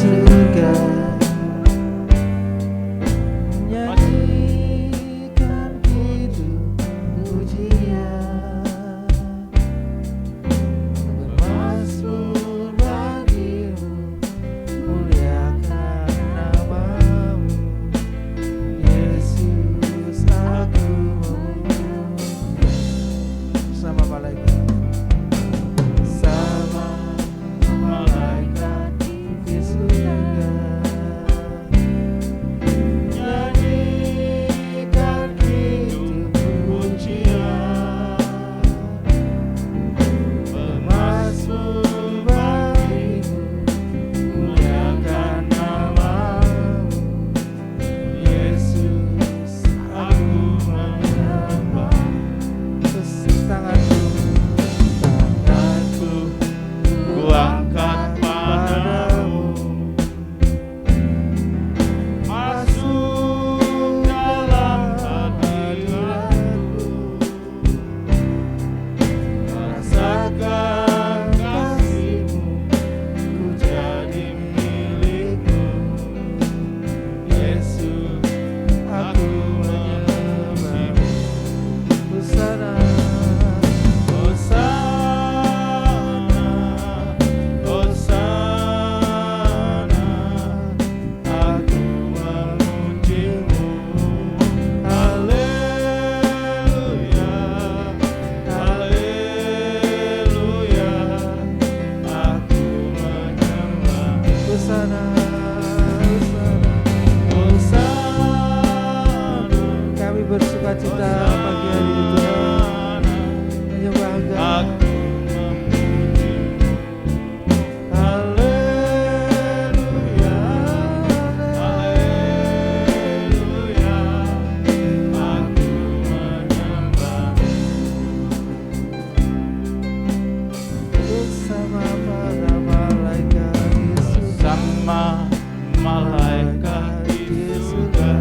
surga, nyanyikan hidup pujian, bermazmur bagimu, muliakan namamu, Yesus aku memuji. Bersama malaikat, bersama malaikat di surga, nyanyikan hidup pujian, bermazmur bagimu, muliakan namamu, Yesus aku menyembah. Terus tanganku ku angkat padamu, masuk dalam hadiratmu, rasakan kasihmu, ku jadi milikmu, Yesus aku menyembahmu. Hosana, Hosana, Hosana, aku memujimu. Haleluya, haleluya, aku menyembah. Hosana, Hosana, Hosana, kami bersukacita pagi hari ini Tuhan, menyembah Engkau. Haleluya, haleluya, aku menyembah. Bersama para malaikat di surga, bersama malaikat di surga,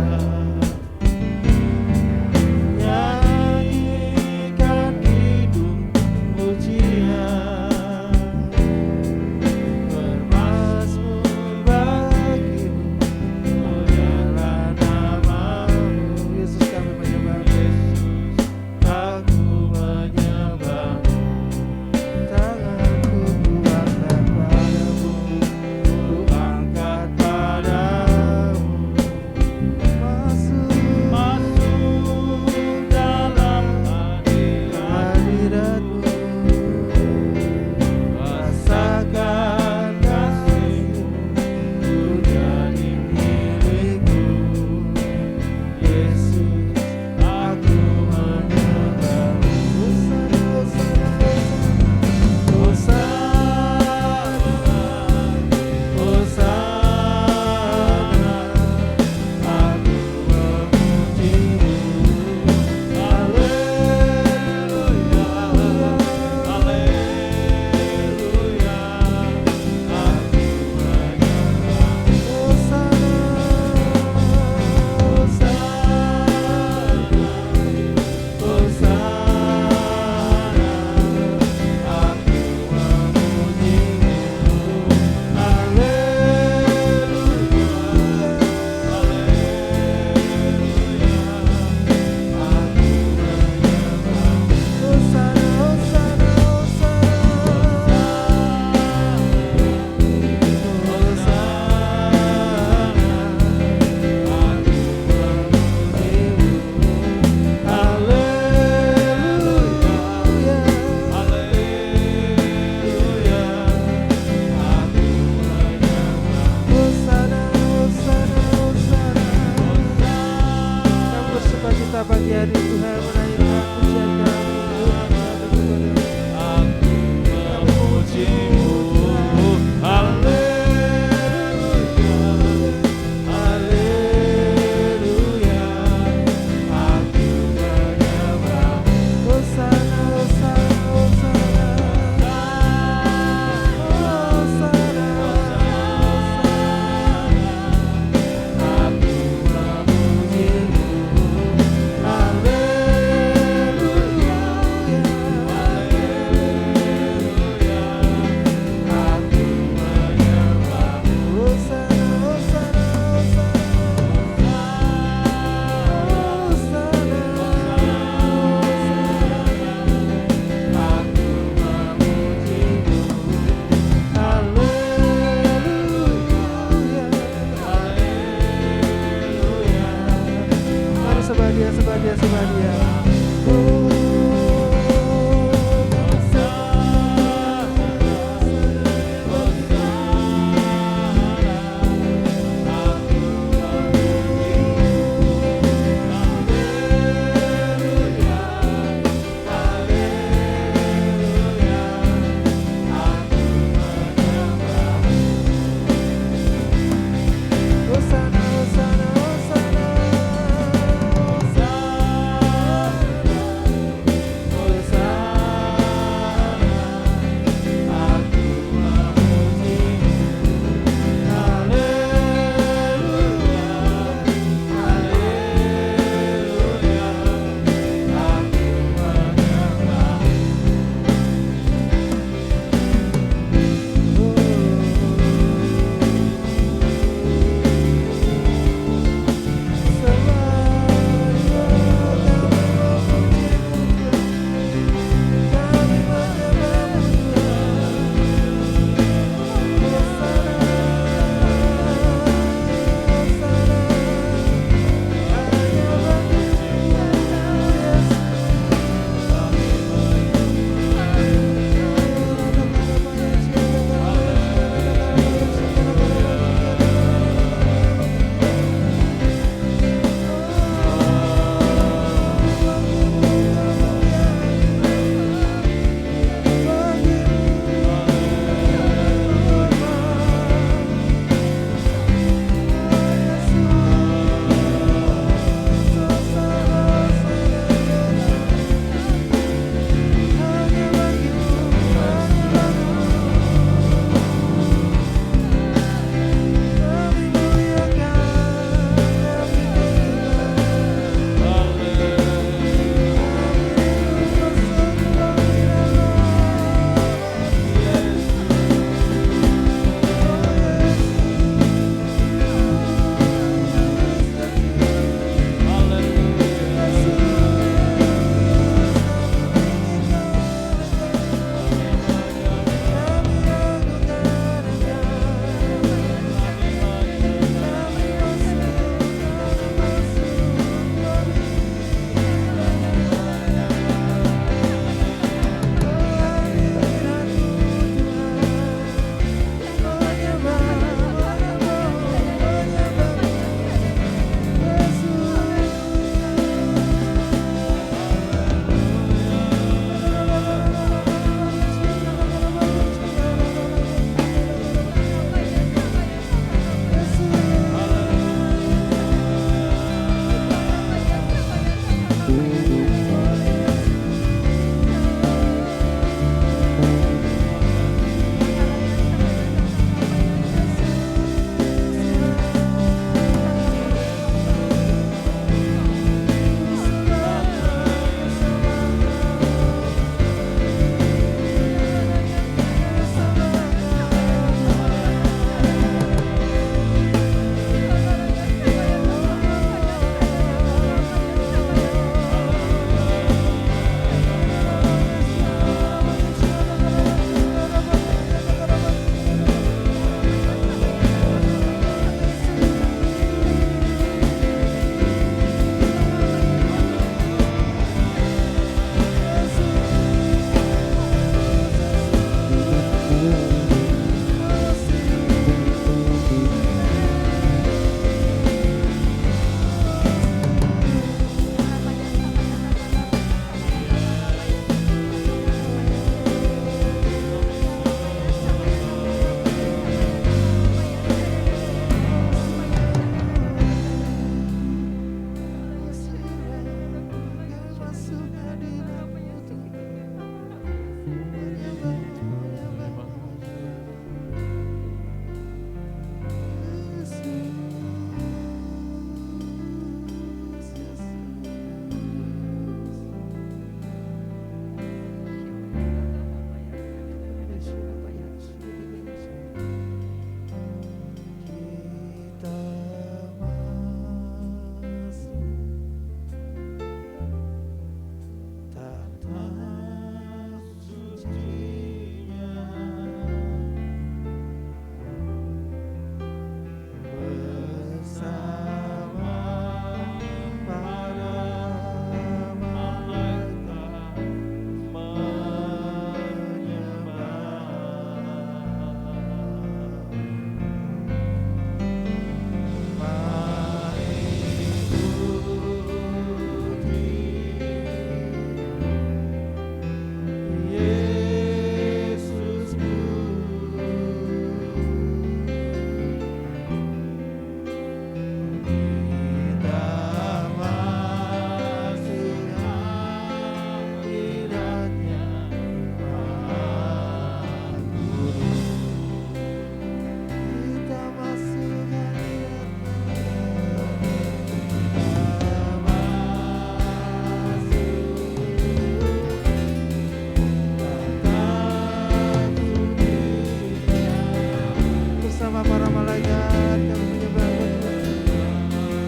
bersama para malaikat kami menyembah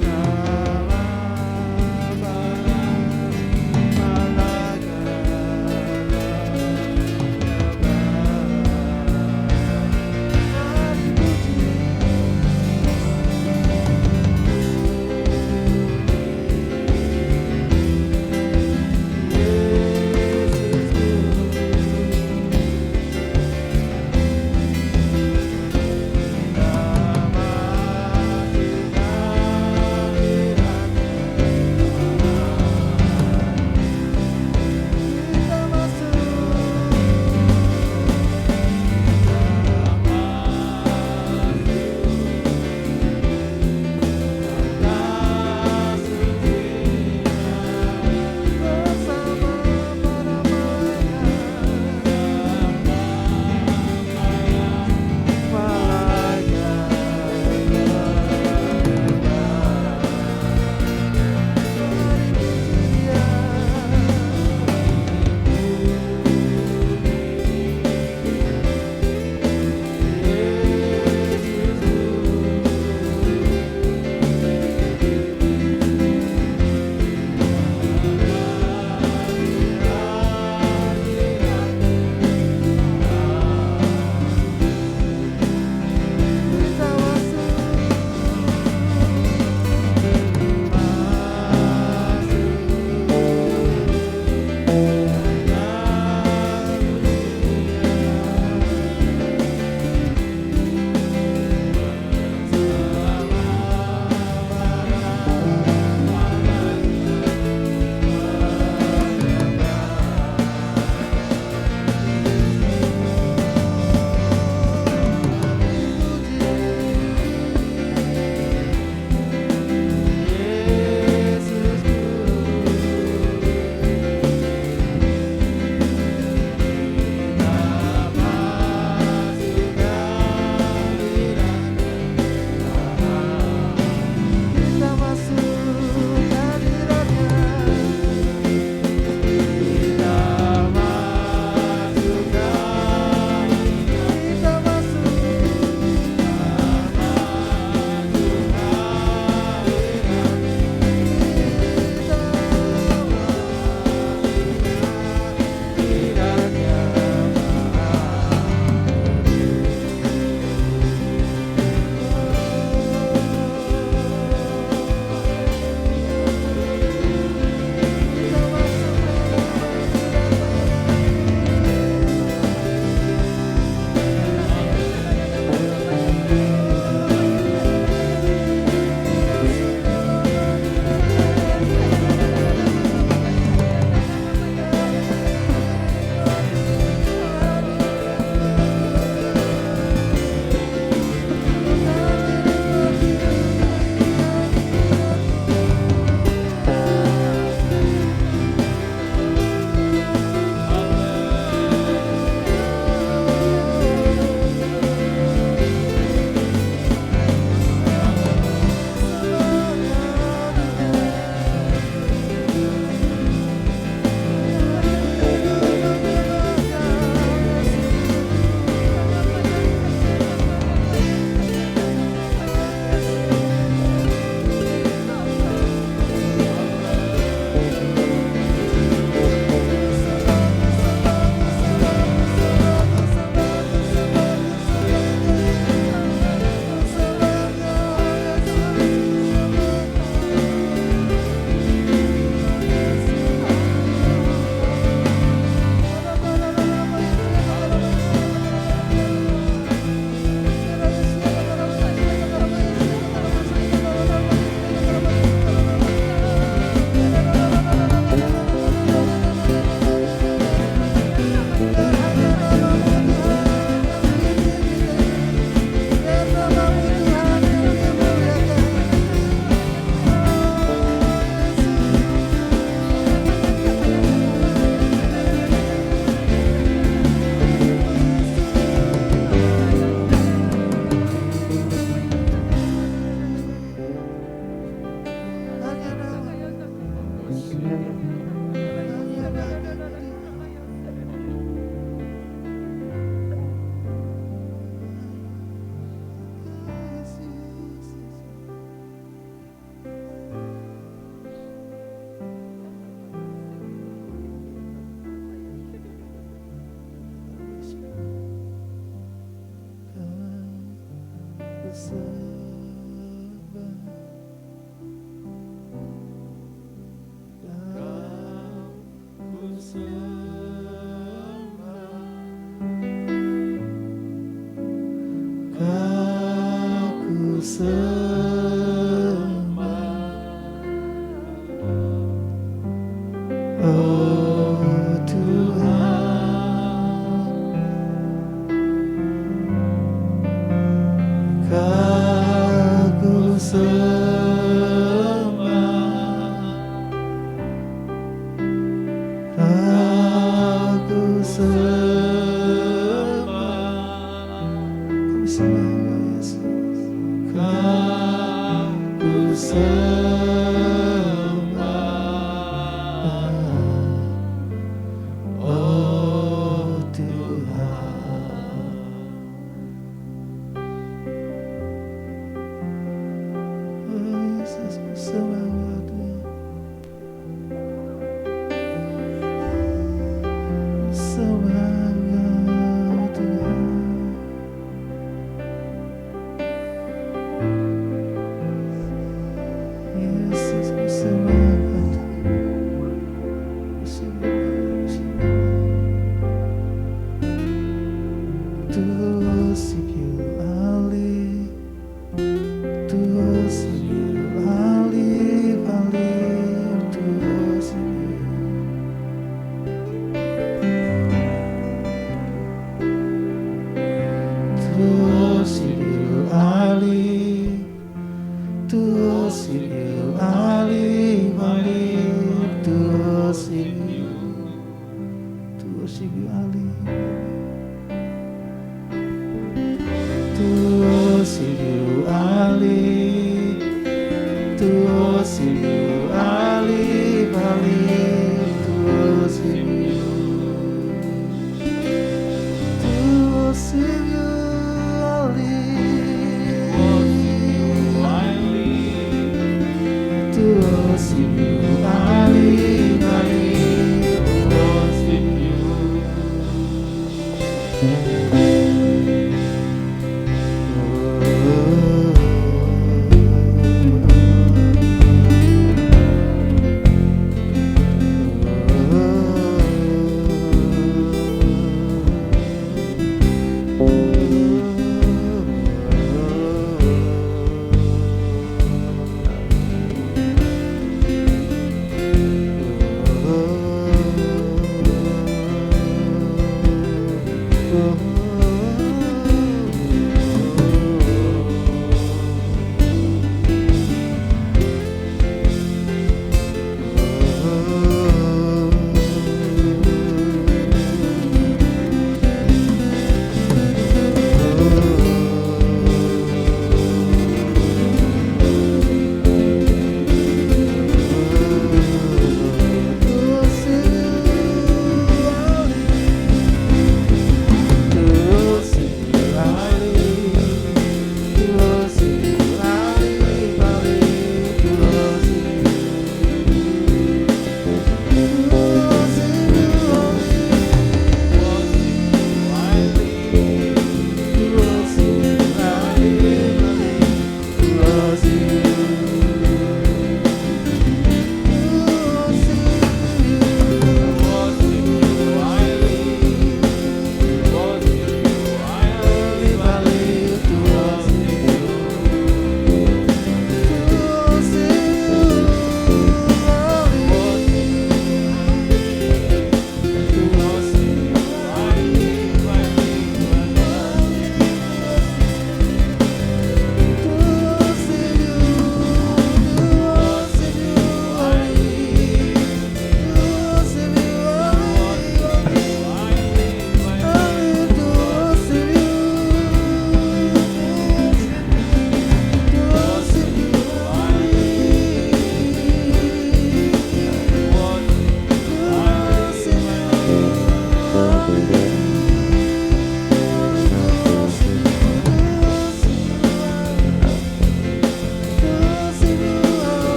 Nama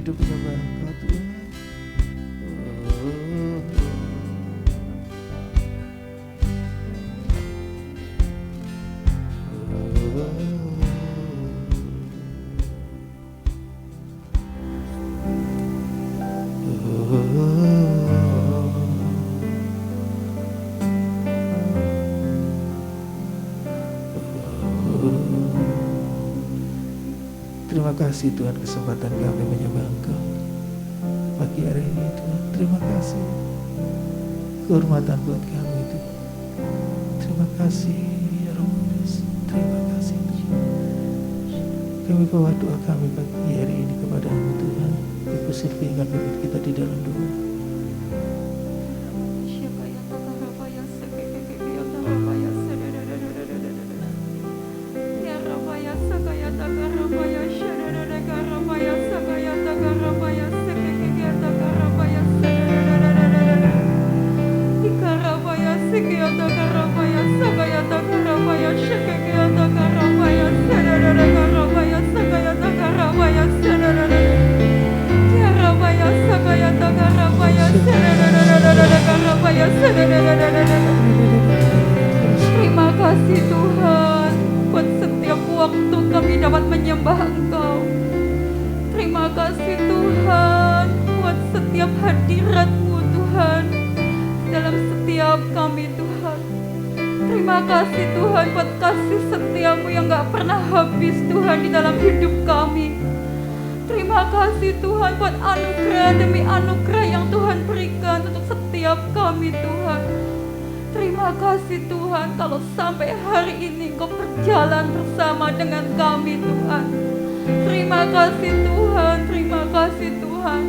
hidup menyembah Engkau Tuhan. Terima kasih Tuhan, kesempatan kami menyembah Engkau pagi hari ini Tuhan. Terima kasih kehormatan buat kami Tuhan. Terima kasih ya Roh Kudus. Terima kasih Tuhan. Kami bawa doa kami pagi hari ini kepadamu Tuhan. Ibu sirpikan bibir kita di dalam doa. Terima kasih Tuhan buat setiap waktu kami dapat menyembah Engkau. Terima kasih Tuhan buat setiap hadirat-Mu Tuhan dalam setiap kami Tuhan. Terima kasih Tuhan buat kasih setia-Mu yang gak pernah habis Tuhan di dalam hidup kami. Terima kasih Tuhan buat anugerah demi anugerah yang Tuhan berikan untuk setiap kami Tuhan. Terima kasih Tuhan kalau sampai hari ini Engkau berjalan bersama dengan kami Tuhan. Terima kasih Tuhan, terima kasih Tuhan.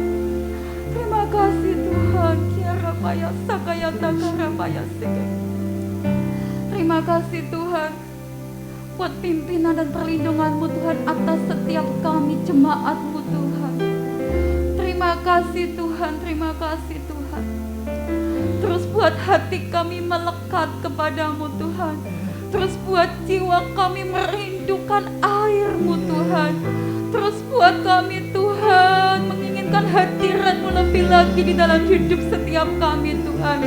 Terima kasih Tuhan. Kiarapaya sakayata karapaya seke. Terima kasih Tuhan buat pimpinan dan perlindungan-Mu Tuhan atas setiap kami jemaat-Mu Tuhan. Terima kasih Tuhan, terima kasih Tuhan. Terus buat hati kami melekat kepadamu Tuhan. Terus buat jiwa kami merindukan air-Mu Tuhan. Terus buat kami Tuhan menginginkan hadirat-Mu lebih lagi di dalam hidup setiap kami Tuhan.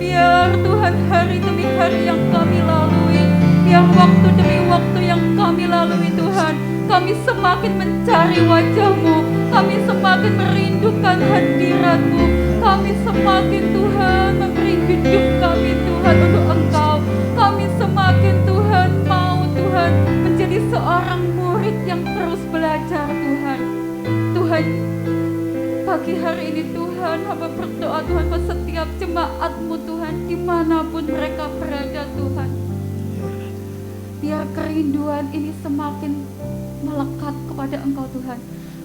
Biar Tuhan hari demi hari yang kami lalui, biar waktu demi waktu yang kami lalui Tuhan, kami semakin mencari wajah-Mu, kami semakin merindukan hadirat-Mu, kami semakin Tuhan memberi hidup kami Tuhan untuk Engkau. Kami semakin Tuhan mau Tuhan menjadi seorang murid yang terus belajar Tuhan. Tuhan, pagi hari ini Tuhan, hamba berdoa Tuhan buat setiap jemaat-Mu Tuhan, dimanapun mereka berada Tuhan. Biar kerinduan ini semakin melekat kepada Engkau Tuhan.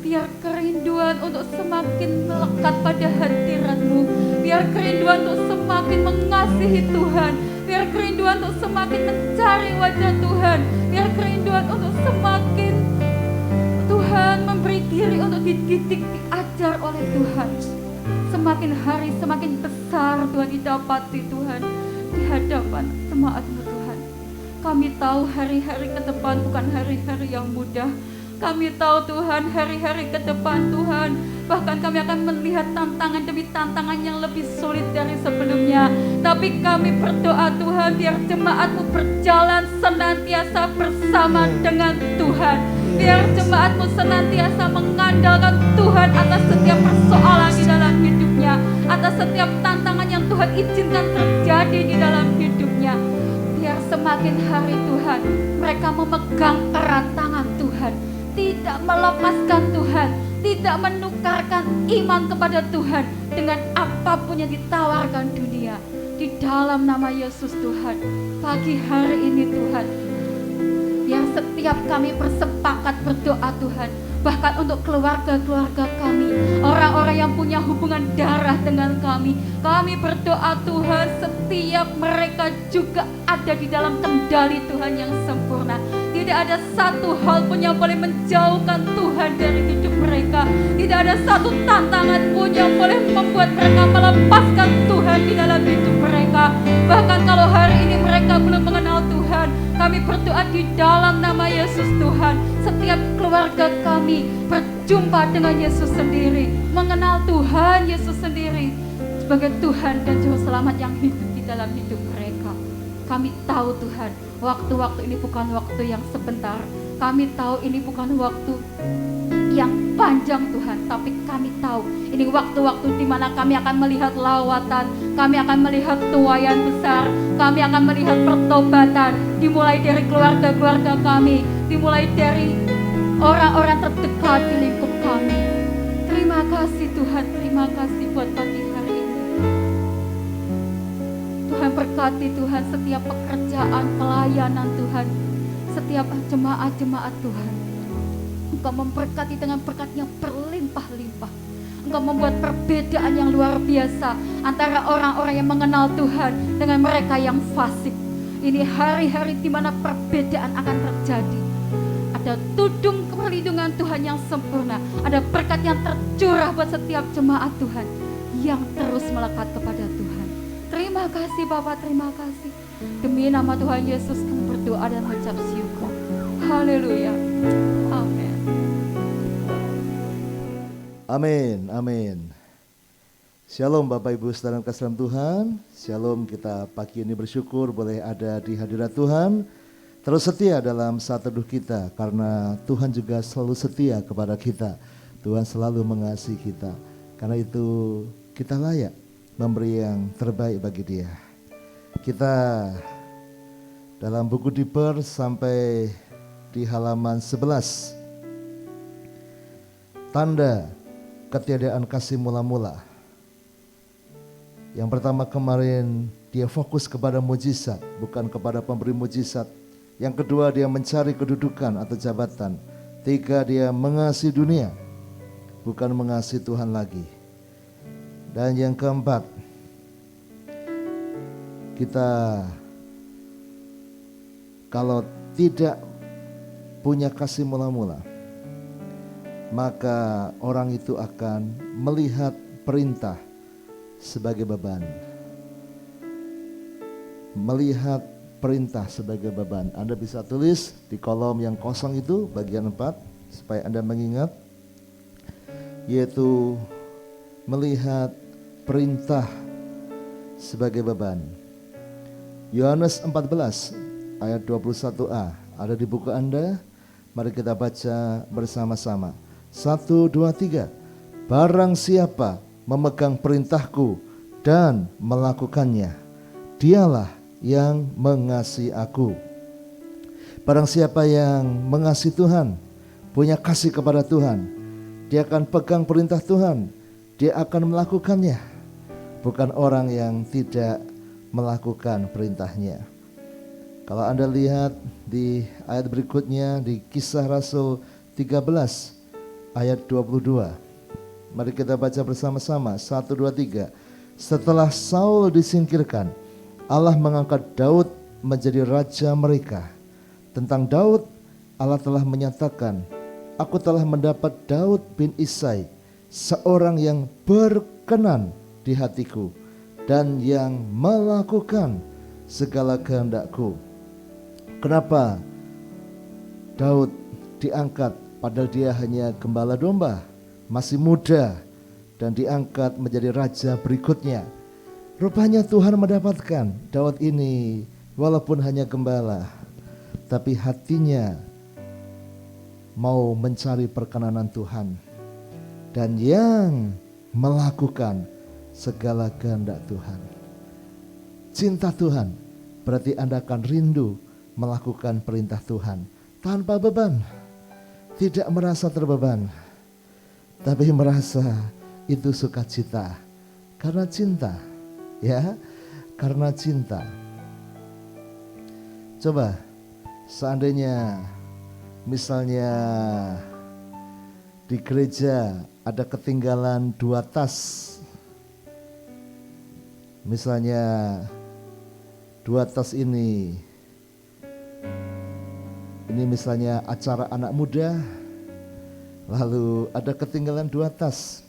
Biar kerinduan untuk semakin melekat pada hadirat-Mu. Biar kerinduan untuk semakin mengasihi Tuhan. Biar kerinduan untuk semakin mencari wajah Tuhan. Biar kerinduan untuk semakin Tuhan memberi diri untuk dididik, diajar oleh Tuhan. Semakin hari semakin besar Tuhan didapati Tuhan di hadapan jemaat-Mu Tuhan. Kami tahu hari-hari ke depan bukan hari-hari yang mudah. Kami tahu Tuhan hari-hari ke depan Tuhan, bahkan kami akan melihat tantangan demi tantangan yang lebih sulit dari sebelumnya. Tapi kami berdoa Tuhan, biar jemaat-Mu berjalan senantiasa bersama dengan Tuhan. Biar jemaat-Mu senantiasa mengandalkan Tuhan atas setiap persoalan di dalam hidupnya, atas setiap tantangan yang Tuhan izinkan terjadi di dalam hidupnya. Biar semakin hari Tuhan, mereka memegang erat tangan Tuhan, tidak melepaskan Tuhan, tidak menukarkan iman kepada Tuhan dengan apapun yang ditawarkan dunia. Di dalam nama Yesus Tuhan, pagi hari ini Tuhan, biar setiap kami bersepakat berdoa Tuhan, bahkan untuk keluarga-keluarga kami, orang-orang yang punya hubungan darah dengan kami berdoa Tuhan, setiap mereka juga ada di dalam kendali Tuhan yang sempurna, di Tidak ada satu hal pun yang boleh menjauhkan Tuhan dari hidup mereka. Tidak ada satu tantangan pun yang boleh membuat mereka melepaskan Tuhan di dalam hidup mereka. Bahkan kalau hari ini mereka belum mengenal Tuhan, kami berdoa di dalam nama Yesus Tuhan, setiap keluarga kami berjumpa dengan Yesus sendiri, mengenal Tuhan Yesus sendiri sebagai Tuhan dan Juru Selamat yang hidup di dalam hidup mereka. Kami tahu Tuhan, waktu-waktu ini bukan waktu yang sebentar. Kami tahu ini bukan waktu yang panjang Tuhan, tapi kami tahu ini waktu-waktu di mana kami akan melihat lawatan, kami akan melihat tuaian besar, kami akan melihat pertobatan, dimulai dari keluarga-keluarga kami, dimulai dari orang-orang terdekat di lingkup kami. Terima kasih Tuhan, terima kasih buat pagi hari ini. Tuhan berkati Tuhan setiap pekerjaan, pelayanan Tuhan, setiap jemaat-jemaat Tuhan. Engkau memberkati dengan berkat yang berlimpah-limpah. Engkau membuat perbedaan yang luar biasa antara orang-orang yang mengenal Tuhan dengan mereka yang fasik. Ini hari-hari di mana perbedaan akan terjadi. Ada tudung perlindungan Tuhan yang sempurna. Ada berkat yang tercurah buat setiap jemaat Tuhan yang terus melekat kepada Tuhan. Terima kasih Bapak, terima kasih. Demi nama Tuhan Yesus kami berdoa dan mengucap syukur. Haleluya. Amin. Amin, amin. Shalom Bapak Ibu saudara kasih dalam Tuhan. Shalom, kita pagi ini bersyukur boleh ada di hadirat Tuhan. Terus setia dalam saat teduh kita karena Tuhan juga selalu setia kepada kita. Tuhan selalu mengasihi kita. Karena itu kita layak memberi yang terbaik bagi Dia. Kita dalam buku Diper sampai di halaman 11. Tanda ketiadaan kasih mula-mula. Yang pertama kemarin dia fokus kepada mujizat, bukan kepada pemberi mujizat. Yang kedua dia mencari kedudukan atau jabatan. Tiga, dia mengasihi dunia, bukan mengasihi Tuhan lagi. Dan yang keempat, kita kalau tidak punya kasih mula-mula, maka orang itu akan melihat perintah sebagai beban. Melihat perintah sebagai beban. Anda bisa tulis di kolom yang kosong itu bagian 4 supaya Anda mengingat, yaitu melihat perintah sebagai beban. Yohanes 14 ayat 21a ada di buku Anda. Mari kita baca bersama-sama. 1, 2, 3. Barang siapa memegang perintahku dan melakukannya, dialah yang mengasihi aku. Barang siapa yang mengasihi Tuhan, punya kasih kepada Tuhan, dia akan pegang perintah Tuhan, dia akan melakukannya. Bukan orang yang tidak melakukan perintahnya. Kalau Anda lihat di ayat berikutnya di Kisah Rasul 13 ayat 22. Mari kita baca bersama-sama. 1, 2, 3. Setelah Saul disingkirkan, Allah mengangkat Daud menjadi raja mereka. Tentang Daud, Allah telah menyatakan, aku telah mendapat Daud bin Isai, seorang yang berkenan di hatiku dan yang melakukan segala kehendakku. Kenapa Daud diangkat padahal dia hanya gembala domba, masih muda, dan diangkat menjadi raja berikutnya? Rupanya Tuhan mendapatkan Daud ini walaupun hanya gembala, tapi hatinya mau mencari perkenanan Tuhan dan yang melakukan segala kehendak Tuhan. Cinta Tuhan berarti Anda akan rindu melakukan perintah Tuhan tanpa beban, tidak merasa terbeban, tapi merasa itu sukacita karena cinta, ya, karena cinta. Coba seandainya misalnya di gereja ada ketinggalan 2 tas, misalnya 2 tas ini Ini misalnya acara anak muda, lalu ada ketinggalan 2 tas.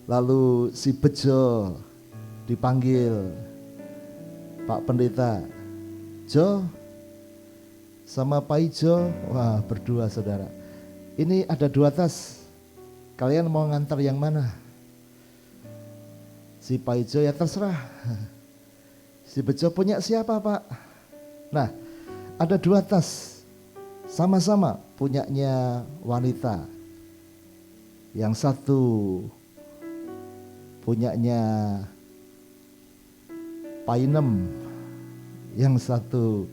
Lalu si Bejo dipanggil, Pak Pendeta, Jo sama Pak Ijo, wah berdua saudara. Ini ada 2 tas, kalian mau ngantar yang mana? Si Pak Ijo ya terserah. Si Bejo punya siapa Pak? Nah, ada 2 tas, sama-sama punyanya wanita. Yang satu punyanya Painem, yang satu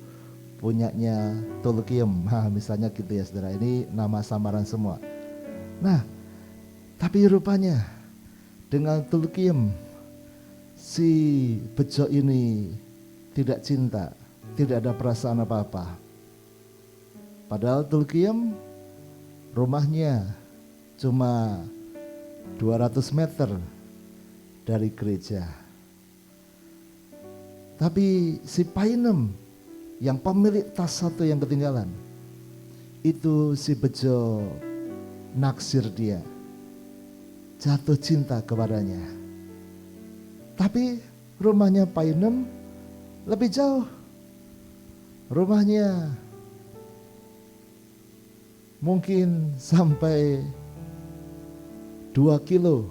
punyanya Tulkiem. Nah, misalnya gitu ya saudara, ini nama samaran semua. Nah, tapi rupanya dengan Tulkiem si Bejo ini tidak cinta, tidak ada perasaan apa-apa. Padahal Tulkiem rumahnya cuma 200 meter dari gereja. Tapi si Painem yang pemilik tas satu yang ketinggalan, itu si Bejo naksir dia, jatuh cinta kepadanya. Tapi rumahnya Painem lebih jauh. Rumahnya mungkin sampai 2 kilo.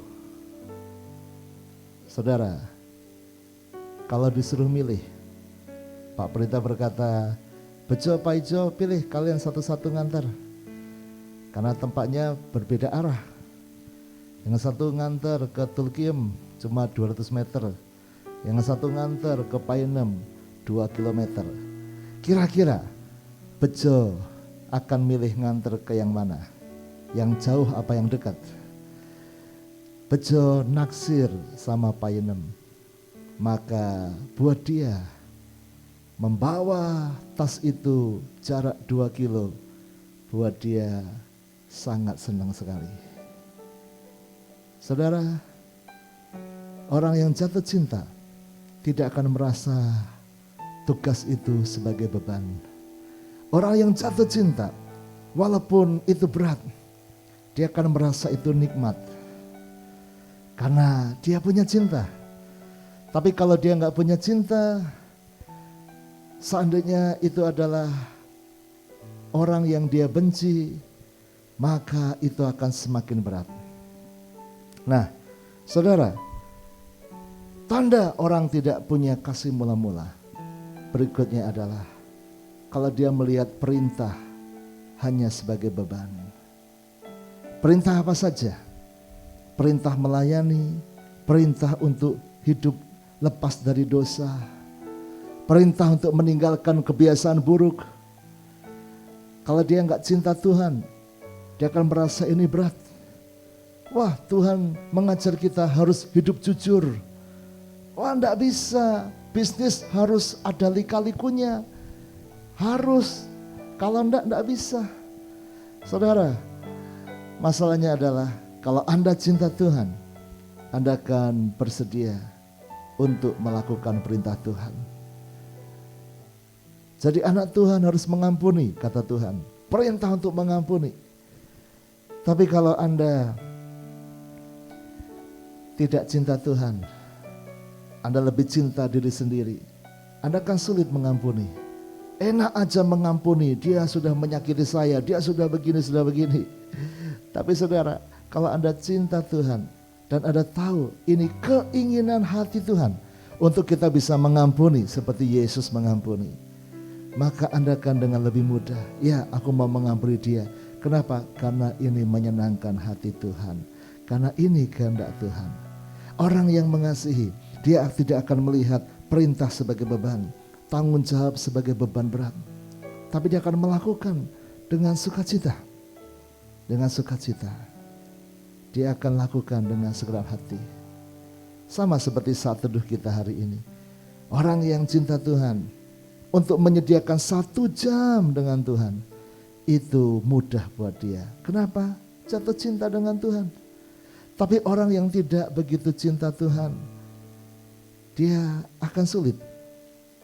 Saudara, kalau disuruh milih, Pak Pendeta berkata, Bejo, Pak Ijo, pilih kalian satu-satu ngantar. Karena tempatnya berbeda arah. Yang satu ngantar ke Tulkiem cuma 200 meter. Yang satu ngantar ke Painem 2 kilometer. Kira-kira Bejo akan milih ngantar ke yang mana? Yang jauh apa yang dekat? Bejo naksir sama Painem. Maka buat dia membawa tas itu jarak 2 kilo, buat dia sangat senang sekali. Saudara, orang yang jatuh cinta tidak akan merasa tugas itu sebagai beban. Orang yang jatuh cinta, walaupun itu berat, dia akan merasa itu nikmat. Karena dia punya cinta. Tapi kalau dia nggak punya cinta, seandainya itu adalah orang yang dia benci, maka itu akan semakin berat. Nah, saudara, tanda orang tidak punya kasih mula-mula berikutnya adalah kalau dia melihat perintah hanya sebagai beban. Perintah apa saja? Perintah melayani, perintah untuk hidup lepas dari dosa, perintah untuk meninggalkan kebiasaan buruk. Kalau dia nggak cinta Tuhan, dia akan merasa ini berat. Wah, Tuhan mengajar kita harus hidup jujur. Wah, enggak bisa, bisnis harus ada lika-likunya. Harus, kalau enggak bisa. Saudara, masalahnya adalah kalau Anda cinta Tuhan, Anda akan bersedia untuk melakukan perintah Tuhan. Jadi anak Tuhan harus mengampuni, kata Tuhan. Perintah untuk mengampuni. Tapi kalau Anda tidak cinta Tuhan, Anda lebih cinta diri sendiri, Anda akan sulit mengampuni. Enak aja mengampuni, dia sudah menyakiti saya, dia sudah begini, sudah begini. Tapi saudara, kalau Anda cinta Tuhan dan Anda tahu ini keinginan hati Tuhan untuk kita bisa mengampuni seperti Yesus mengampuni, maka Anda akan dengan lebih mudah, ya aku mau mengampuni dia. Kenapa? Karena ini menyenangkan hati Tuhan. Karena ini kehendak Tuhan. Orang yang mengasihi, dia tidak akan melihat perintah sebagai beban, tanggung jawab sebagai beban berat. Tapi dia akan melakukan dengan sukacita. Dengan sukacita. Dia akan lakukan dengan segenap hati. Sama seperti saat teduh kita hari ini. Orang yang cinta Tuhan, untuk menyediakan 1 jam dengan Tuhan, itu mudah buat dia. Kenapa? Jatuh cinta dengan Tuhan. Tapi orang yang tidak begitu cinta Tuhan, dia akan sulit.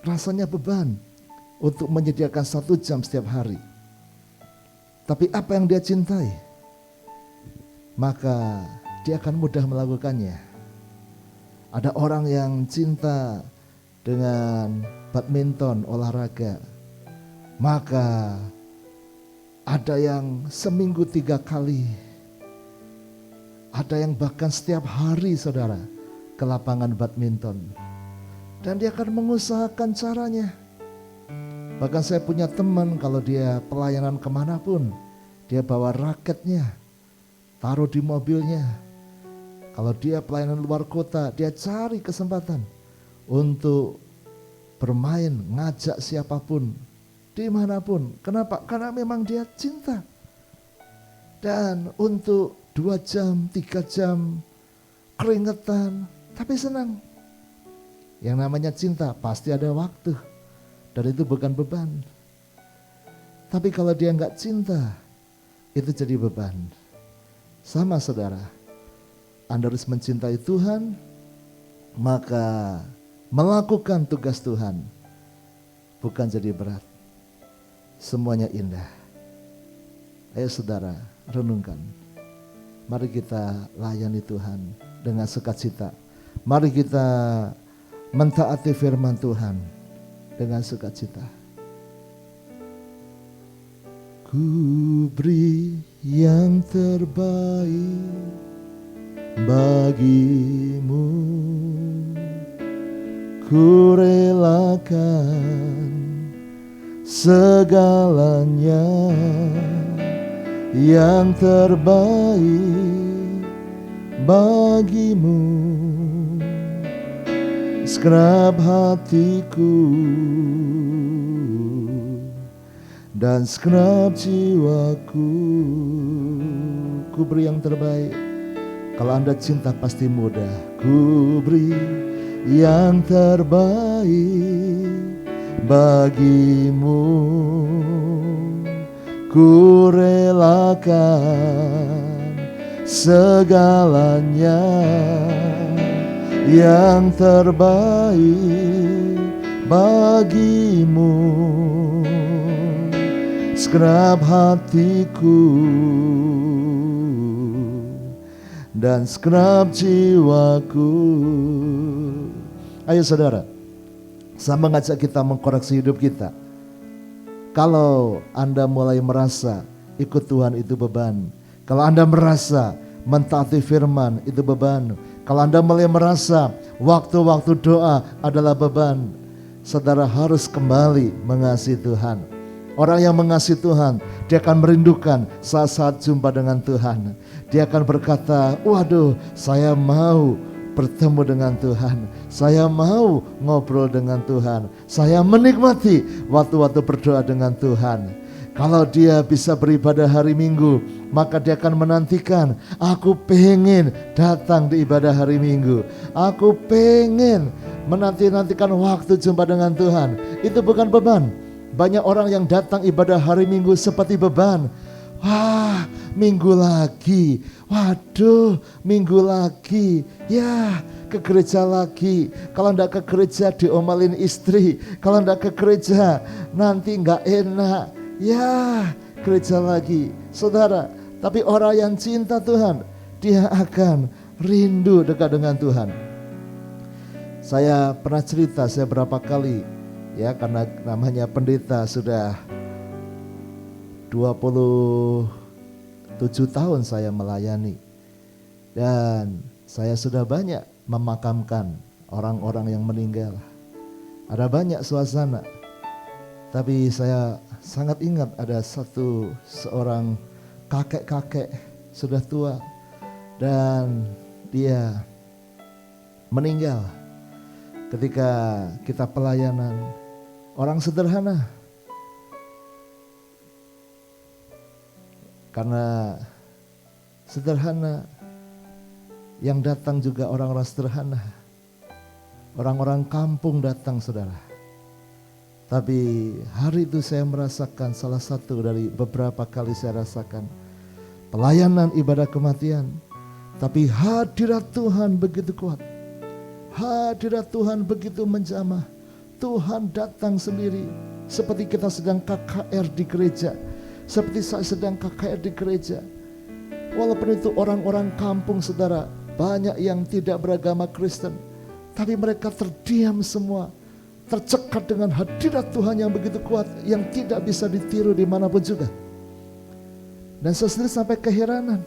Rasanya beban. untuk menyediakan 1 jam setiap hari. Tapi apa yang dia cintai, maka dia akan mudah melakukannya. Ada orang yang cinta dengan badminton, olahraga, maka ada yang seminggu 3 kali, ada yang bahkan setiap hari saudara ke lapangan badminton. Dan dia akan mengusahakan caranya. Bahkan saya punya teman, kalau dia pelayanan kemanapun, dia bawa raketnya, taruh di mobilnya. Kalau dia pelayanan luar kota, dia cari kesempatan untuk bermain, ngajak siapapun, dimanapun. Kenapa? Karena memang dia cinta. Dan untuk 2 jam, 3 jam, keringetan, tapi senang. Yang namanya cinta pasti ada waktu. Dan itu bukan beban. Tapi kalau dia enggak cinta, itu jadi beban. Sama saudara, Anda harus mencintai Tuhan, maka melakukan tugas Tuhan bukan jadi berat. Semuanya indah. Ayo saudara, renungkan. Mari kita layani Tuhan dengan sukacita. Mari kita mentaati firman Tuhan dengan sukacita. Ku beri yang terbaik bagimu, ku relakan segalanya yang terbaik bagimu. Segenap hatiku dan segenap jiwaku, ku beri yang terbaik. Kalau Anda cinta pasti mudah. Ku beri yang terbaik bagimu, ku relakan segalanya yang terbaik bagimu. Segenap hatiku dan segenap jiwaku. Ayo saudara, saya mengajak kita mengkoreksi hidup kita. Kalau Anda mulai merasa ikut Tuhan itu beban, kalau Anda merasa mentaati firman itu beban, kalau Anda mulai merasa waktu-waktu doa adalah beban, saudara harus kembali mengasihi Tuhan. Orang yang mengasihi Tuhan, dia akan merindukan saat-saat jumpa dengan Tuhan. Dia akan berkata, waduh, saya mau bertemu dengan Tuhan. Saya mau ngobrol dengan Tuhan. Saya menikmati waktu-waktu berdoa dengan Tuhan. Kalau dia bisa beribadah hari Minggu, maka dia akan menantikan, aku pengen datang di ibadah hari Minggu. Aku pengen menanti-nantikan waktu jumpa dengan Tuhan. Itu bukan beban. Banyak orang yang datang ibadah hari Minggu seperti beban. Wah, minggu lagi. Waduh, minggu lagi. Ya, ke gereja lagi. Kalau enggak ke gereja diomelin istri. Kalau enggak ke gereja nanti enggak enak. Ya, gereja lagi. Saudara, tapi orang yang cinta Tuhan, dia akan rindu dekat dengan Tuhan. Saya pernah cerita, saya berapa kali, ya karena namanya pendeta sudah 27 tahun saya melayani. Dan saya sudah banyak memakamkan orang-orang yang meninggal. Ada banyak suasana. Tapi saya sangat ingat ada seorang kakek-kakek sudah tua. Dan dia meninggal ketika kita pelayanan. Orang sederhana. Karena sederhana, yang datang juga orang-orang sederhana. Orang-orang kampung datang saudara. Tapi hari itu saya merasakan salah satu dari beberapa kali saya rasakan pelayanan ibadah kematian. Tapi hadirat Tuhan begitu kuat. Hadirat Tuhan begitu menjamah. Tuhan datang sendiri seperti kita sedang KKR di gereja, seperti saya sedang KKR di gereja. Walaupun itu orang-orang kampung saudara, banyak yang tidak beragama Kristen, tapi mereka terdiam semua, tercekat dengan hadirat Tuhan yang begitu kuat, yang tidak bisa ditiru dimanapun juga. Dan saya sendiri sampai keheranan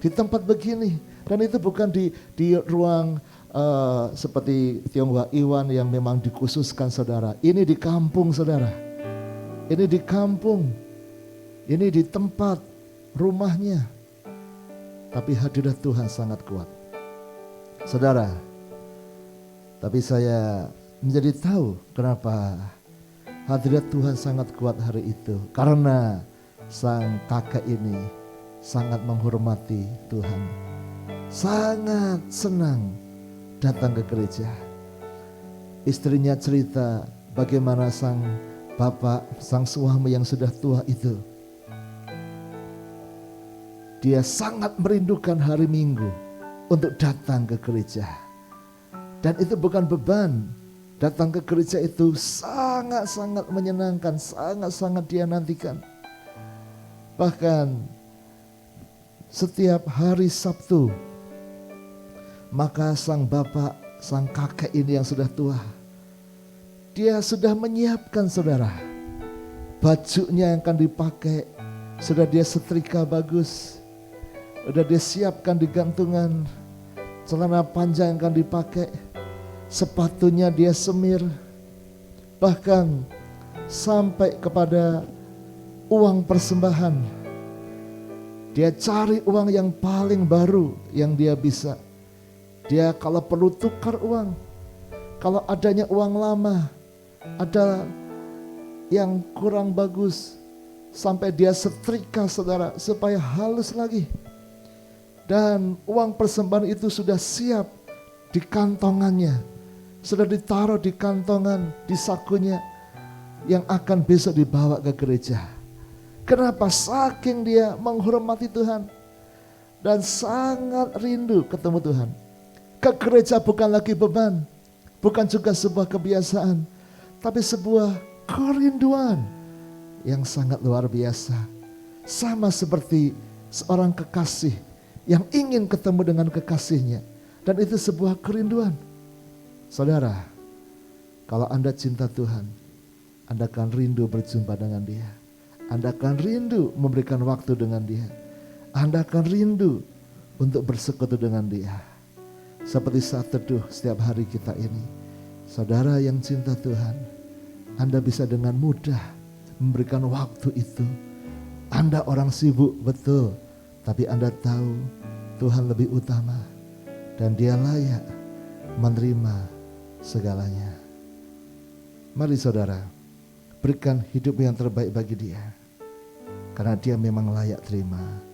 di tempat begini, dan itu bukan di ruang seperti Tionghoa Iwan yang memang dikhususkan saudara. Ini di kampung saudara, ini di kampung, ini di tempat rumahnya, tapi hadirat Tuhan sangat kuat saudara. Tapi saya menjadi tahu kenapa hadirat Tuhan sangat kuat hari itu, karena sang kakak ini sangat menghormati Tuhan, sangat senang datang ke gereja. Istrinya cerita bagaimana sang bapak, sang suami yang sudah tua itu, dia sangat merindukan hari Minggu untuk datang ke gereja. Dan itu bukan beban, datang ke gereja itu sangat-sangat menyenangkan, sangat-sangat dia nantikan. Bahkan setiap hari Sabtu, maka sang bapak, sang kakek ini yang sudah tua, dia sudah menyiapkan saudara, bajunya yang akan dipakai, sudah dia setrika bagus, sudah dia siapkan di gantungan, celana panjang yang akan dipakai, sepatunya dia semir, bahkan sampai kepada uang persembahan. Dia cari uang yang paling baru yang dia bisa. Dia kalau perlu tukar uang, kalau adanya uang lama, ada yang kurang bagus, sampai dia setrika saudara supaya halus lagi. Dan uang persembahan itu sudah siap di kantongannya, sudah ditaruh di kantongan, di sakunya yang akan besok dibawa ke gereja. Kenapa? Saking dia menghormati Tuhan dan sangat rindu ketemu Tuhan. Ke gereja bukan lagi beban, bukan juga sebuah kebiasaan, tapi sebuah kerinduan yang sangat luar biasa. Sama seperti seorang kekasih yang ingin ketemu dengan kekasihnya, dan itu sebuah kerinduan. Saudara, kalau Anda cinta Tuhan, Anda akan rindu berjumpa dengan Dia. Anda akan rindu memberikan waktu dengan Dia. Anda akan rindu untuk bersekutu dengan Dia. Seperti saat teduh setiap hari kita ini, saudara yang cinta Tuhan, Anda bisa dengan mudah memberikan waktu itu. Anda orang sibuk betul, tapi Anda tahu Tuhan lebih utama dan Dia layak menerima segalanya. Mari saudara, berikan hidup yang terbaik bagi Dia, karena Dia memang layak terima.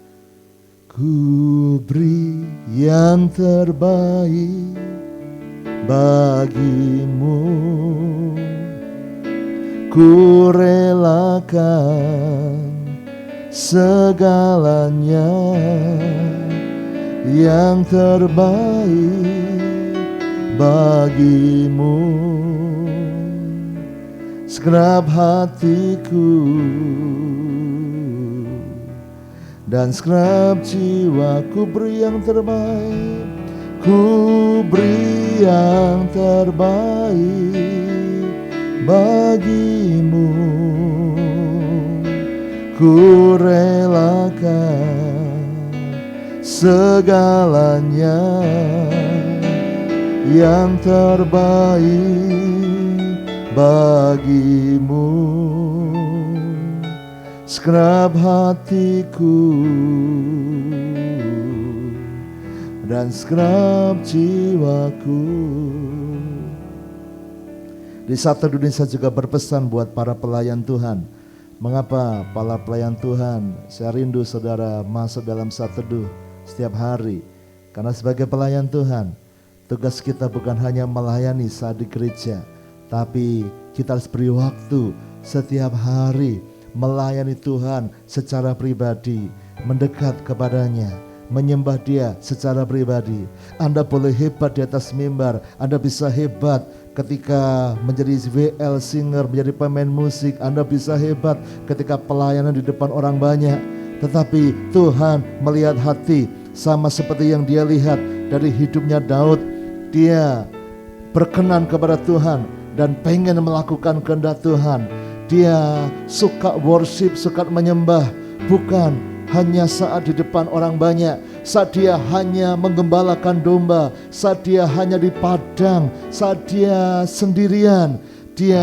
Ku beri yang terbaik bagimu, ku relakan segalanya, yang terbaik bagimu. Segenap hatiku dan segenap jiwaku beri yang terbaik, ku beri yang terbaik bagimu. Ku relakan segalanya, yang terbaik bagimu. Segenap hatiku dan segenap jiwaku. Di saat teduh ini saya juga berpesan buat para pelayan Tuhan. Mengapa para pelayan Tuhan? Saya rindu saudara masuk dalam saat teduh setiap hari. Karena sebagai pelayan Tuhan, tugas kita bukan hanya melayani saat di gereja, tapi kita harus beri waktu setiap hari melayani Tuhan secara pribadi, mendekat kepadanya, menyembah Dia secara pribadi. Anda boleh hebat di atas mimbar, Anda bisa hebat ketika menjadi WL singer, menjadi pemain musik, Anda bisa hebat ketika pelayanan di depan orang banyak. Tetapi Tuhan melihat hati, sama seperti yang dia lihat dari hidupnya Daud. Dia berkenan kepada Tuhan dan pengen melakukan kehendak Tuhan. Dia suka worship, suka menyembah, bukan hanya saat di depan orang banyak, saat dia hanya menggembalakan domba, saat dia hanya di padang, saat dia sendirian, dia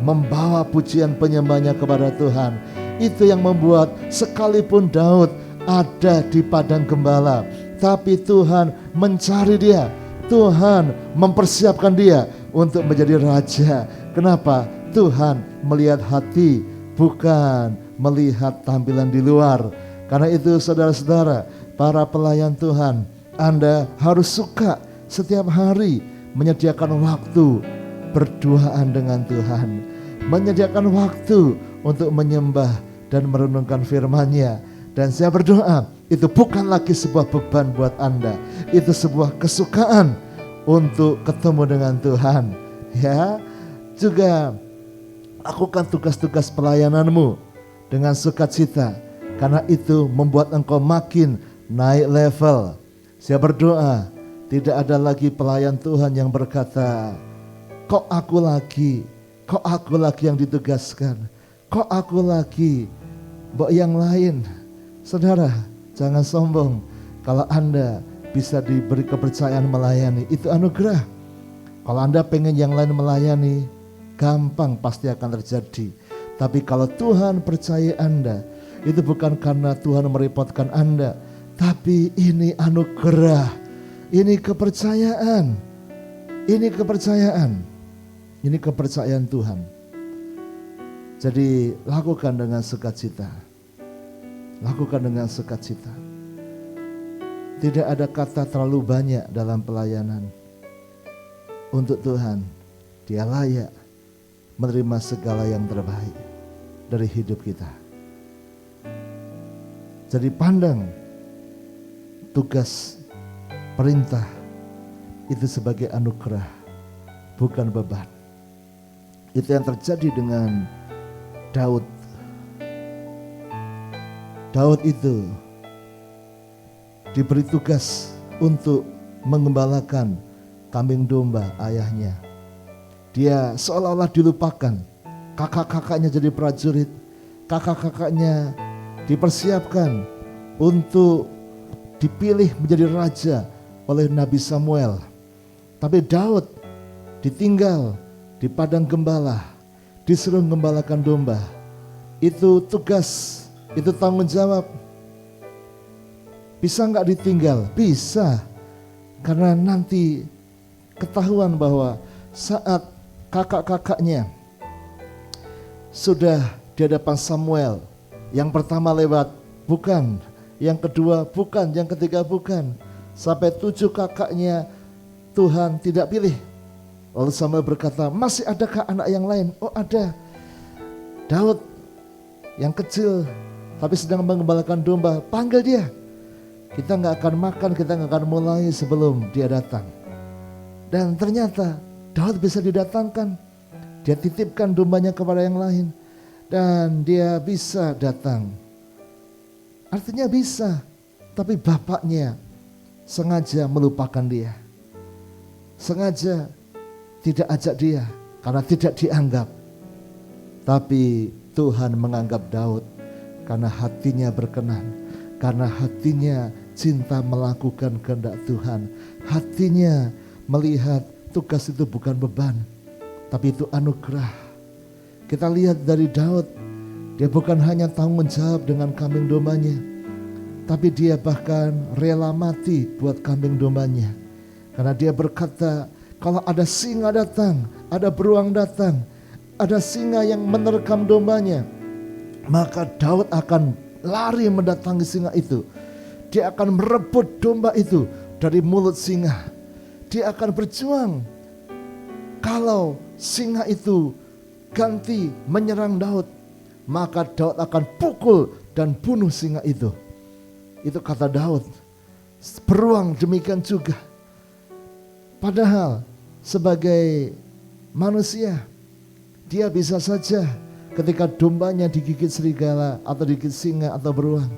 membawa pujian penyembahnya kepada Tuhan. Itu yang membuat sekalipun Daud ada di padang gembala, tapi Tuhan mencari dia, Tuhan mempersiapkan dia untuk menjadi raja. Kenapa? Tuhan melihat hati, bukan melihat tampilan di luar. Karena itu saudara-saudara, para pelayan Tuhan, Anda harus suka setiap hari menyediakan waktu berduaan dengan Tuhan, menyediakan waktu untuk menyembah dan merenungkan firman-Nya. Dan saya berdoa, itu bukan lagi sebuah beban buat Anda, itu sebuah kesukaan untuk ketemu dengan Tuhan. Ya, juga lakukan tugas-tugas pelayananmu dengan sukacita, karena itu membuat engkau makin naik level. Saya berdoa, tidak ada lagi pelayan Tuhan yang berkata, kok aku lagi yang ditugaskan, kok aku lagi, yang lain. Saudara, jangan sombong. Kalau Anda bisa diberi kepercayaan melayani, itu anugerah. Kalau Anda pengen yang lain melayani, gampang pasti akan terjadi. Tapi kalau Tuhan percaya Anda, itu bukan karena Tuhan merepotkan Anda, tapi ini anugerah, ini kepercayaan, ini kepercayaan Tuhan. Jadi lakukan dengan sukacita, lakukan dengan sukacita. Tidak ada kata terlalu banyak dalam pelayanan. Untuk Tuhan, Dia layak menerima segala yang terbaik dari hidup kita. Jadi pandang tugas perintah itu sebagai anugerah, bukan beban. Itu yang terjadi dengan Daud. Daud itu diberi tugas untuk mengembalakan kambing domba ayahnya. Dia seolah-olah dilupakan. Kakak-kakaknya jadi prajurit, kakak-kakaknya dipersiapkan untuk dipilih menjadi raja oleh Nabi Samuel. Tapi Daud ditinggal di padang gembala, disuruh menggembalakan domba. Itu tugas, itu tanggung jawab. Bisa nggak ditinggal? Bisa, karena nanti ketahuan bahwa saat kakak-kakaknya sudah di hadapan Samuel, yang pertama lewat bukan, yang kedua bukan, yang ketiga bukan, sampai 7 kakaknya Tuhan tidak pilih. Lalu Samuel berkata, masih adakah anak yang lain? Oh ada, Daud yang kecil tapi sedang mengembalakan domba, panggil dia. Kita gak akan makan, kita gak akan mulai sebelum dia datang. Dan ternyata Daud bisa didatangkan. Dia titipkan dombanya kepada yang lain, dan dia bisa datang. Artinya bisa, tapi bapaknya sengaja melupakan dia. Sengaja tidak ajak dia karena tidak dianggap. Tapi Tuhan menganggap Daud karena hatinya berkenan, karena hatinya cinta melakukan kehendak Tuhan. Hatinya melihat tugas itu bukan beban, tapi itu anugerah. Kita lihat dari Daud, dia bukan hanya tanggung jawab dengan kambing dombanya, tapi dia bahkan rela mati buat kambing dombanya. Karena dia berkata, kalau ada singa datang, ada beruang datang, ada singa yang menerkam dombanya, maka Daud akan lari mendatangi singa itu. Dia akan merebut domba itu dari mulut singa. Dia akan berjuang. Kalau singa itu ganti menyerang Daud, maka Daud akan pukul dan bunuh singa itu. Itu kata Daud. Beruang demikian juga. Padahal sebagai manusia. Dia bisa saja ketika dombanya digigit serigala atau digigit singa atau beruang,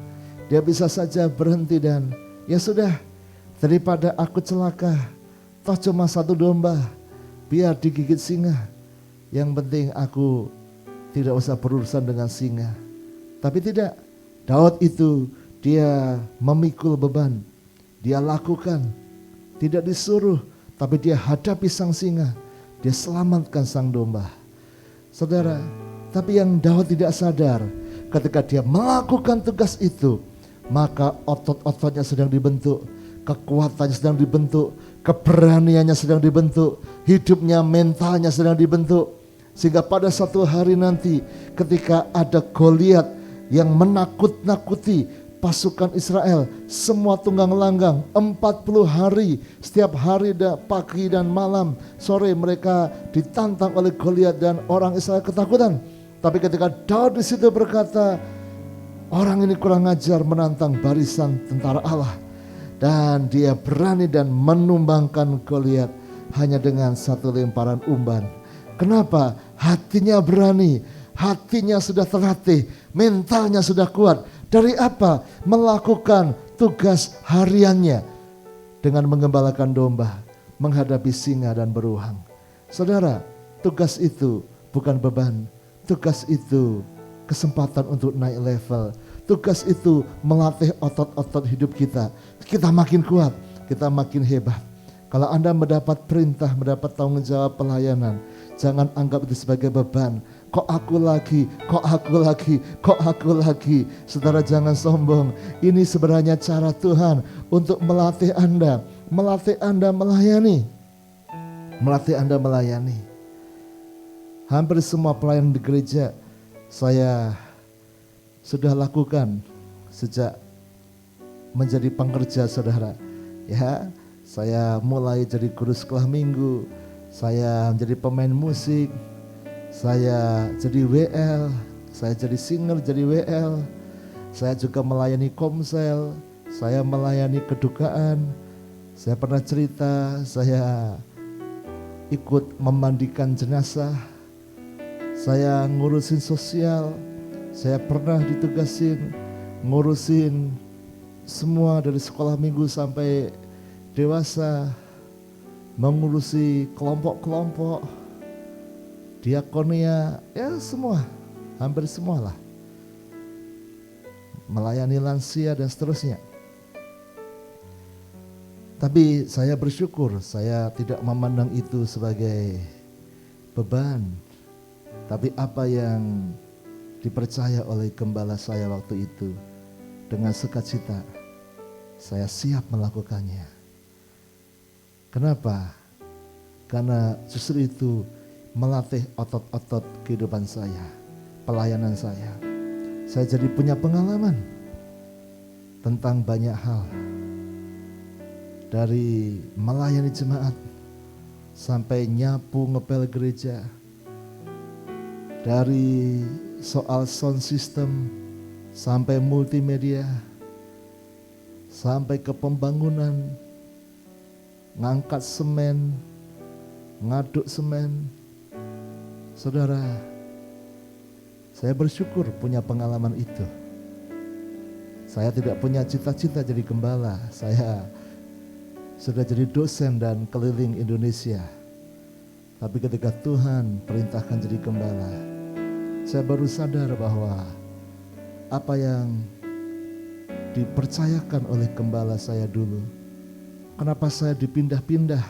dia bisa saja berhenti dan ya sudah, daripada aku celaka, toh cuma satu domba, biar digigit singa. Yang penting aku tidak usah berurusan dengan singa. Tapi tidak, Daud itu dia memikul beban, dia lakukan, tidak disuruh, tapi dia hadapi sang singa, dia selamatkan sang domba. Saudara, tapi yang Daud tidak sadar, ketika dia melakukan tugas itu, maka otot-ototnya sedang dibentuk, kekuatannya sedang dibentuk, keberaniannya sedang dibentuk, hidupnya, mentalnya sedang dibentuk. Sehingga pada satu hari nanti ketika ada Goliat yang menakut-nakuti pasukan Israel, semua tunggang langgang 40 hari, setiap hari pagi dan malam, sore mereka ditantang oleh Goliat dan orang Israel ketakutan. Tapi ketika Daud di situ berkata, orang ini kurang ajar menantang barisan tentara Allah, dan dia berani dan menumbangkan Goliat hanya dengan satu lemparan umban. Kenapa? Hatinya berani, hatinya sudah terlatih, mentalnya sudah kuat. Dari apa? Melakukan tugas hariannya dengan menggembalakan domba, menghadapi singa dan beruang. Saudara, tugas itu bukan beban, tugas itu kesempatan untuk naik level. Tugas itu melatih otot-otot hidup kita. Kita makin kuat, kita makin hebat. Kalau Anda mendapat perintah, mendapat tanggung jawab pelayanan, jangan anggap itu sebagai beban. Kok aku lagi, kok aku lagi, kok aku lagi. Saudara, jangan sombong. Ini sebenarnya cara Tuhan untuk melatih Anda melayani. Melatih Anda melayani. Hampir semua pelayanan di gereja saya sudah lakukan sejak menjadi pengerja, saudara. Ya, saya mulai jadi guru sekolah minggu, saya menjadi pemain musik, saya jadi WL, saya jadi singer, jadi WL. Saya juga melayani komsel, saya melayani kedukaan. Saya pernah cerita, saya ikut memandikan jenazah, saya ngurusin sosial, saya pernah ditugasin ngurusin semua dari sekolah minggu sampai dewasa, mengurusi kelompok-kelompok, diakonia, ya semua, hampir semua lah. Melayani lansia dan seterusnya. Tapi saya bersyukur, saya tidak memandang itu sebagai beban. Tapi apa yang dipercaya oleh gembala saya waktu itu, dengan sukacita saya siap melakukannya. Kenapa? Karena justru itu melatih otot-otot kehidupan saya, pelayanan saya. Saya jadi punya pengalaman tentang banyak hal. Dari melayani jemaat sampai nyapu ngepel gereja, dari soal sound system sampai multimedia, sampai ke pembangunan, ngangkat semen, ngaduk semen. Saudara, saya bersyukur punya pengalaman itu. Saya tidak punya cita-cita jadi gembala. Saya sudah jadi dosen dan keliling Indonesia. Tapi ketika Tuhan perintahkan jadi gembala, saya baru sadar bahwa apa yang dipercayakan oleh gembala saya dulu, kenapa saya dipindah-pindah,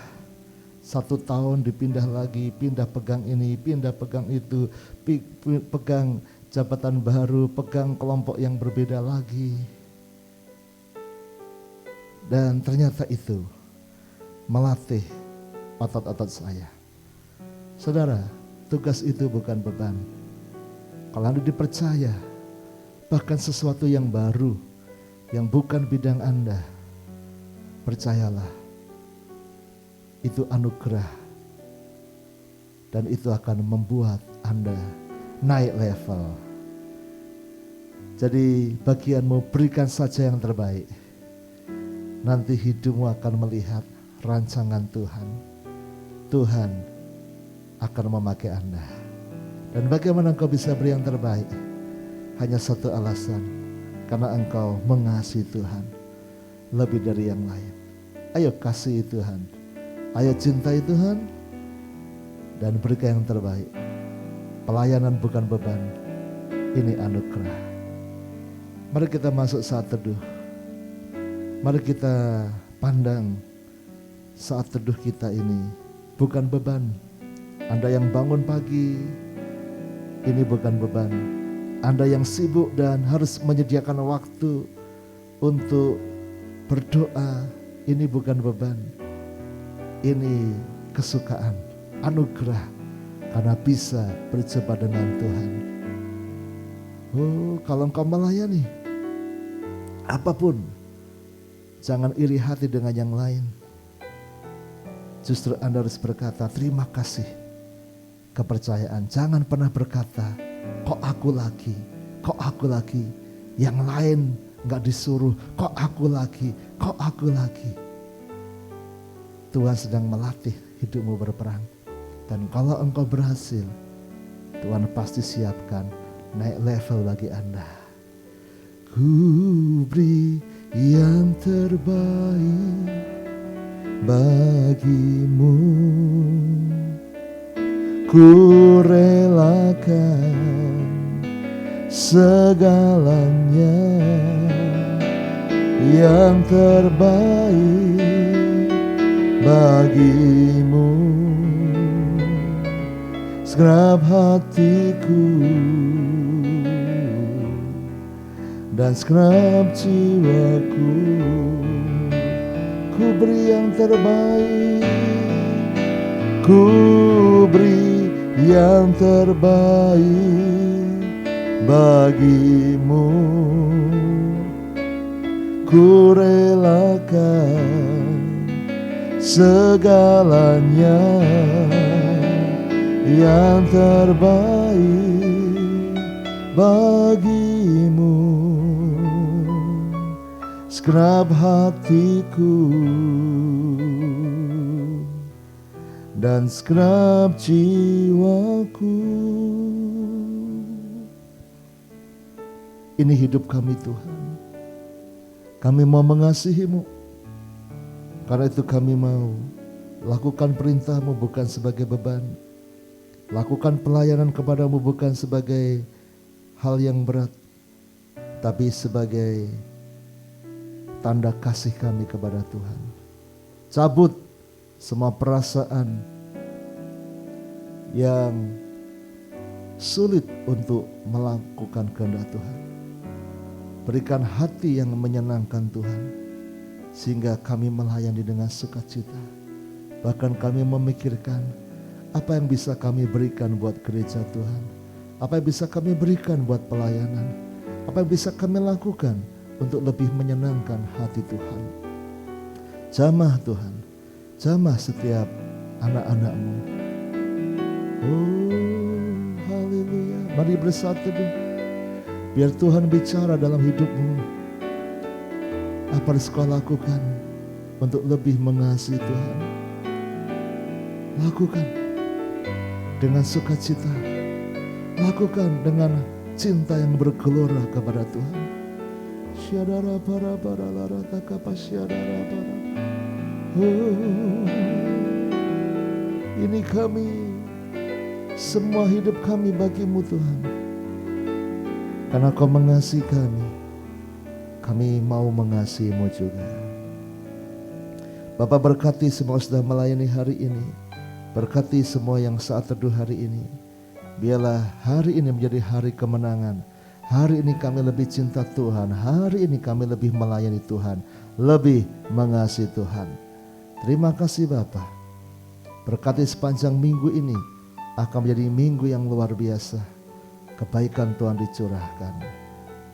1 tahun dipindah lagi, pindah pegang ini, pindah pegang itu, pegang jabatan baru, pegang kelompok yang berbeda lagi. Dan ternyata itu melatih otot-otot saya. Saudara, tugas itu bukan beban. Kalau Anda dipercaya, bahkan sesuatu yang baru, yang bukan bidang Anda, percayalah, itu anugerah. Dan itu akan membuat Anda naik level. Jadi bagianmu berikan saja yang terbaik. Nanti hidupmu akan melihat rancangan Tuhan. Tuhan akan memakai Anda. Dan bagaimana engkau bisa beri yang terbaik? Hanya satu alasan, karena engkau mengasihi Tuhan lebih dari yang lain. Ayo kasih Tuhan, ayo cintai Tuhan, dan berikan yang terbaik. Pelayanan bukan beban, ini anugerah. Mari kita masuk saat teduh. Mari kita pandang saat teduh kita ini bukan beban. Anda yang bangun pagi, ini bukan beban. Anda yang sibuk dan harus menyediakan waktu untuk berdoa, ini bukan beban. Ini kesukaan, anugerah, karena bisa berjumpa dengan Tuhan. Oh, kalau engkau melayani apapun, jangan iri hati dengan yang lain. Justru Anda harus berkata, terima kasih. Kepercayaan, jangan pernah berkata, kok aku lagi, kok aku lagi. Yang lain gak disuruh, kok aku lagi, kok aku lagi. Tuhan sedang melatih hidupmu berperang. Dan kalau engkau berhasil, Tuhan pasti siapkan naik level bagi Anda. Ku beri yang terbaik bagimu, ku relakan segalanya, yang terbaik bagimu. Segenap hatiku dan segenap jiwaku, ku beri yang terbaik, ku beri yang terbaik bagimu. Ku relakan segalanya, yang terbaik bagimu. Segenap hatiku dan segenap jiwaku. Ini hidup kami Tuhan. Kami mau mengasihi-Mu. Karena itu kami mau lakukan perintah-Mu bukan sebagai beban. Lakukan pelayanan kepada-Mu bukan sebagai hal yang berat, tapi sebagai tanda kasih kami kepada Tuhan. Cabut semua perasaan yang sulit untuk melakukan kehendak Tuhan. Berikan hati yang menyenangkan Tuhan, sehingga kami melayani dengan sukacita. Bahkan kami memikirkan apa yang bisa kami berikan buat gereja Tuhan, apa yang bisa kami berikan buat pelayanan, apa yang bisa kami lakukan untuk lebih menyenangkan hati Tuhan. Jamah Tuhan, jamah setiap anak-anak-Mu. Oh, haleluya. Mari bersatu dulu. Biar Tuhan bicara dalam hidupmu. Apa harus kau lakukan untuk lebih mengasihi Tuhan? Lakukan dengan sukacita. Lakukan dengan cinta yang bergelora kepada Tuhan. Syadara para para lara takapa syadara para. Oh, ini kami, semua hidup kami bagimu Tuhan. Karena Kau mengasihi kami mau mengasihi-Mu juga. Bapa, berkati semua sudah melayani hari ini. Berkati semua yang saat teduh hari ini. Biarlah hari ini menjadi hari kemenangan. Hari ini kami lebih cinta Tuhan. Hari ini kami lebih melayani Tuhan. Lebih mengasihi Tuhan. Terima kasih Bapa. Berkati sepanjang minggu ini akan menjadi minggu yang luar biasa. Kebaikan Tuhan dicurahkan.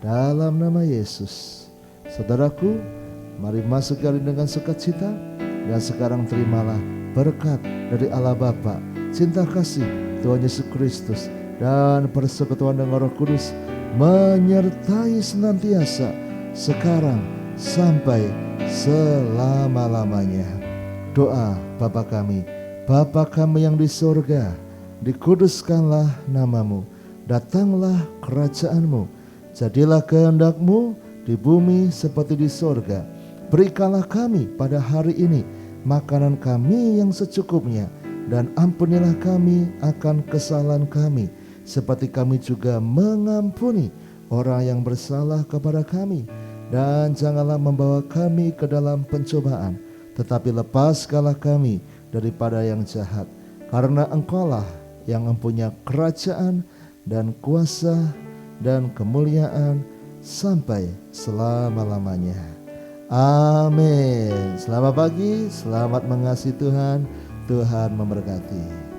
Dalam nama Yesus. Saudaraku, mari masuk kali dengan sukacita. Dan sekarang terimalah berkat dari Allah Bapa, cinta kasih Tuhan Yesus Kristus, dan persekutuan dengan Roh Kudus menyertai senantiasa sekarang sampai selama-lamanya. Doa Bapa kami yang di surga, dikuduskanlah namamu, datanglah kerajaanmu, jadilah kehendakmu di bumi seperti di sorga. Berikanlah kami pada hari ini makanan kami yang secukupnya, dan ampunilah kami akan kesalahan kami, seperti kami juga mengampuni orang yang bersalah kepada kami. Dan janganlah membawa kami ke dalam pencobaan, tetapi lepaskanlah kami daripada yang jahat. Karena Engkaulah yang mempunyai kerajaan dan kuasa dan kemuliaan sampai selama-lamanya. Amin. Selamat pagi, selamat mengasihi Tuhan. Tuhan memberkati.